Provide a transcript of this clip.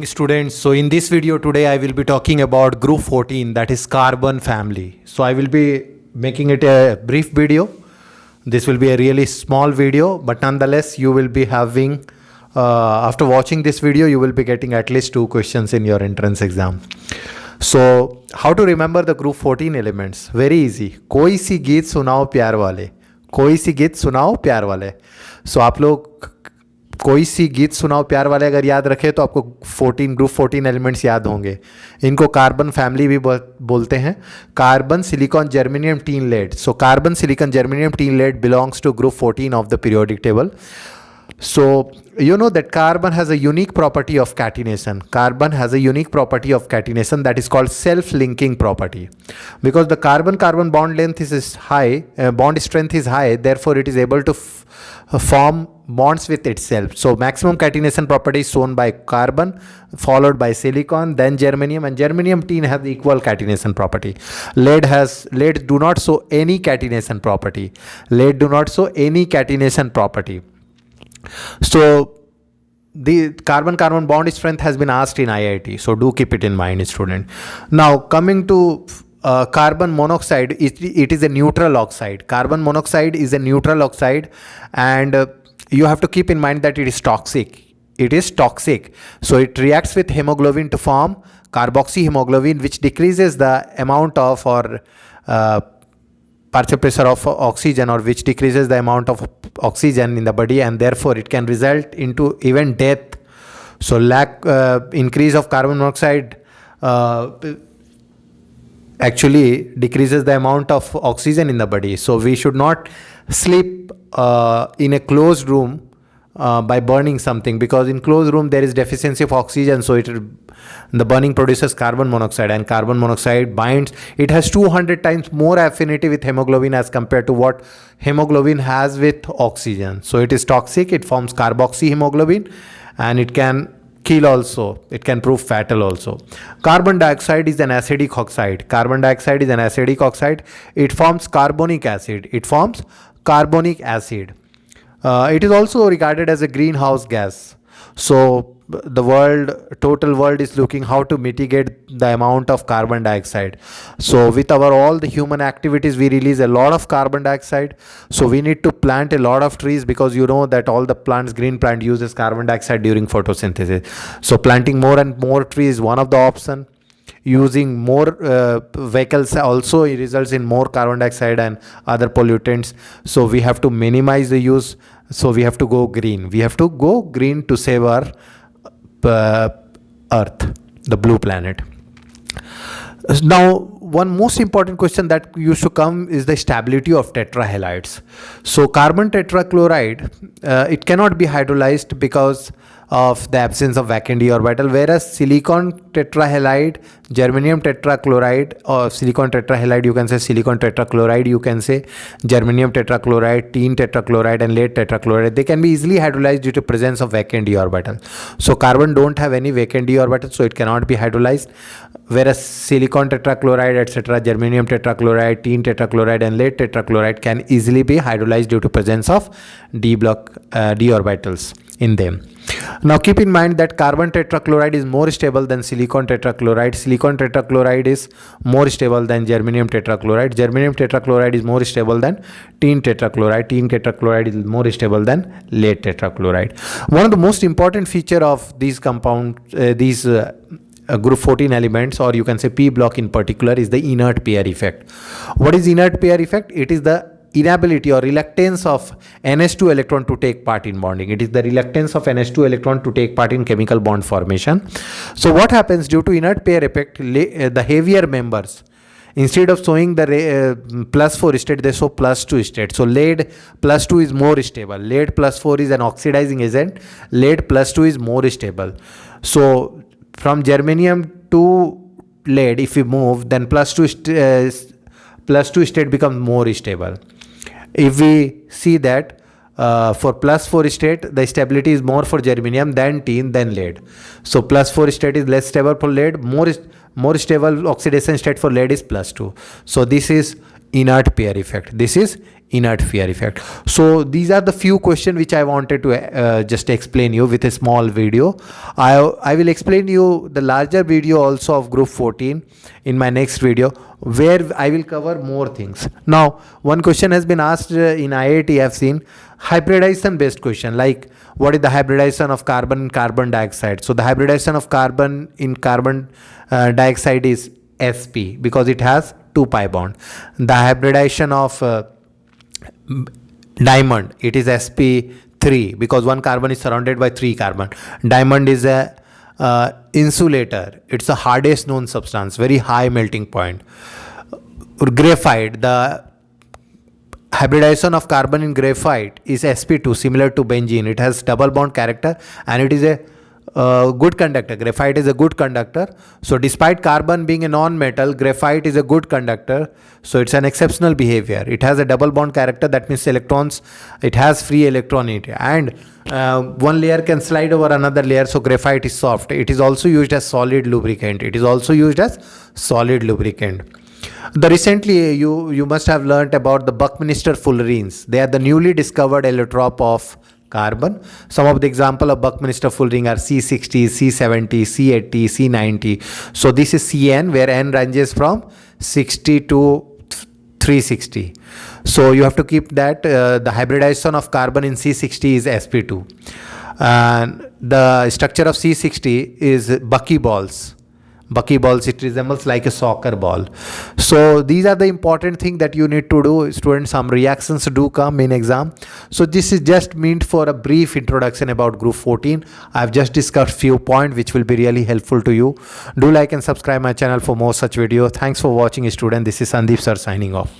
Students, so in this video today I will be talking about group 14, that is carbon family. So I will be making it a brief video. This will be a really small video, but nonetheless you will be having after watching this video you will be getting at least 2 questions in your entrance exam. So how to remember the group 14 elements? Very easy. कोई सी गीत सुनाओ प्यार वाले, कोई सी गीत सुनाओ प्यार वाले. So आप लोग कोई सी गीत सुनाओ प्यार वाले अगर याद रखे तो आपको ग्रुप 14 एलिमेंट्स याद होंगे. इनको कार्बन फैमिली भी बोलते हैं. Carbon silicon germanium tin lead. So carbon silicon germanium tin lead belongs to group 14 of the periodic table. So you know that carbon has a unique property of catenation. Carbon has a unique property of catenation that is called self-linking property. Because the carbon-carbon bond length is high, bond strength is high, therefore it is able to form bonds with itself. So maximum catenation property is shown by carbon, followed by silicon, then germanium, and germanium tin has equal catenation property. Lead do not show any catenation property. Lead do not show any catenation property. So the carbon-carbon bond strength has been asked in IIT, so do keep it in mind, student. Now coming to carbon monoxide, it is a neutral oxide. Carbon monoxide is a neutral oxide, and you have to keep in mind that it is toxic. It is toxic. So it reacts with hemoglobin to form carboxyhemoglobin, which decreases the amount of partial pressure of oxygen, or which decreases the amount of oxygen in the body, and therefore it can result into even death. So increase of carbon monoxide actually decreases the amount of oxygen in the body. So we should not sleep in a closed room by burning something, because in closed room there is deficiency of oxygen, so the burning produces carbon monoxide, and carbon monoxide binds. It has 200 times more affinity with hemoglobin as compared to what hemoglobin has with oxygen. So it is toxic. It forms carboxyhemoglobin, and it can kill also. It can prove fatal also. Carbon dioxide is an acidic oxide. Carbon dioxide is an acidic oxide. It forms carbonic acid. It forms carbonic acid. It is also regarded as a greenhouse gas. So the total world is looking how to mitigate the amount of carbon dioxide. So with all the human activities, we release a lot of carbon dioxide. So we need to plant a lot of trees, because you know that all the green plant uses carbon dioxide during photosynthesis. So planting more and more trees is one of the options. Using more vehicles also results in more carbon dioxide and other pollutants. So we have to minimize the use. So we have to go green. We have to go green to save our Earth, the blue planet. Now, one most important question that used to come is the stability of tetrahalides. So carbon tetrachloride, it cannot be hydrolyzed because of the absence of vacant d orbital, whereas silicon tetrahalide, germanium tetrachloride, or silicon tetrahalide, you can say silicon tetrachloride, you can say germanium tetrachloride, tin tetrachloride, and lead tetrachloride, they can be easily hydrolyzed due to presence of vacant d orbital. So carbon don't have any vacant d orbital, so it cannot be hydrolyzed, whereas silicon tetrachloride, etc., germanium tetrachloride, tin tetrachloride, and lead tetrachloride can easily be hydrolyzed due to presence of d orbitals in them. Now keep in mind that carbon tetrachloride is more stable than silicon tetrachloride. Silicon tetrachloride is more stable than germanium tetrachloride. Germanium tetrachloride is more stable than tin tetrachloride. Tin tetrachloride is more stable than lead tetrachloride. One of the most important feature of these compounds, group 14 elements, or you can say P block in particular, is the inert pair effect. What is inert pair effect? It is the inability or reluctance of NH2 electron to take part in bonding. It is the reluctance of NH2 electron to take part in chemical bond formation. So what happens due to inert pair effect, the heavier members, instead of showing the +4 state, they show +2 state. So lead +2 is more stable. Lead +4 is an oxidizing agent. Lead +2 is more stable. So from germanium to lead, if we move, then +2 state becomes more stable. If we see that for +4 state, the stability is more for germanium than tin than lead. So +4 state is less stable for lead, more stable oxidation state for lead is +2. So this is inert pair effect. This is inert pair effect. So these are the few questions which I wanted to just explain you with a small video. I will explain you the larger video also of group 14 in my next video, where I will cover more things. Now, one question has been asked in IIT. I've seen hybridization based question, like what is the hybridization of carbon and carbon dioxide. So the hybridization of carbon in carbon dioxide is sp, because it has 2 pi bond. The hybridization of diamond, it is sp3, because 1 carbon is surrounded by 3 carbon. Diamond is a insulator. It's the hardest known substance, very high melting point. Graphite, the hybridization of carbon in graphite is sp2, similar to benzene. It has double bond character and it is a good conductor. Graphite is a good conductor. So despite carbon being a non-metal, graphite is a good conductor. So it's an exceptional behavior. It has a double bond character, that means electrons, it has free electron in it, and one layer can slide over another layer. So graphite is soft. It is also used as solid lubricant. The recently you must have learnt about the Buckminster fullerenes. They are the newly discovered allotrope of carbon. Some of the example of Buckminster fullerene are C60, C70, C80, C90. So this is Cn, where n ranges from 60 to 360. So you have to keep that the hybridization of carbon in C60 is sp2, and the structure of C60 is buckyballs. It resembles like a soccer ball. So these are the important thing that you need to do. Students, some reactions do come in exam. So this is just meant for a brief introduction about group 14. I've just discussed few points which will be really helpful to you. Do like and subscribe my channel for more such video. Thanks for watching, student. This is Sandeep sir signing off.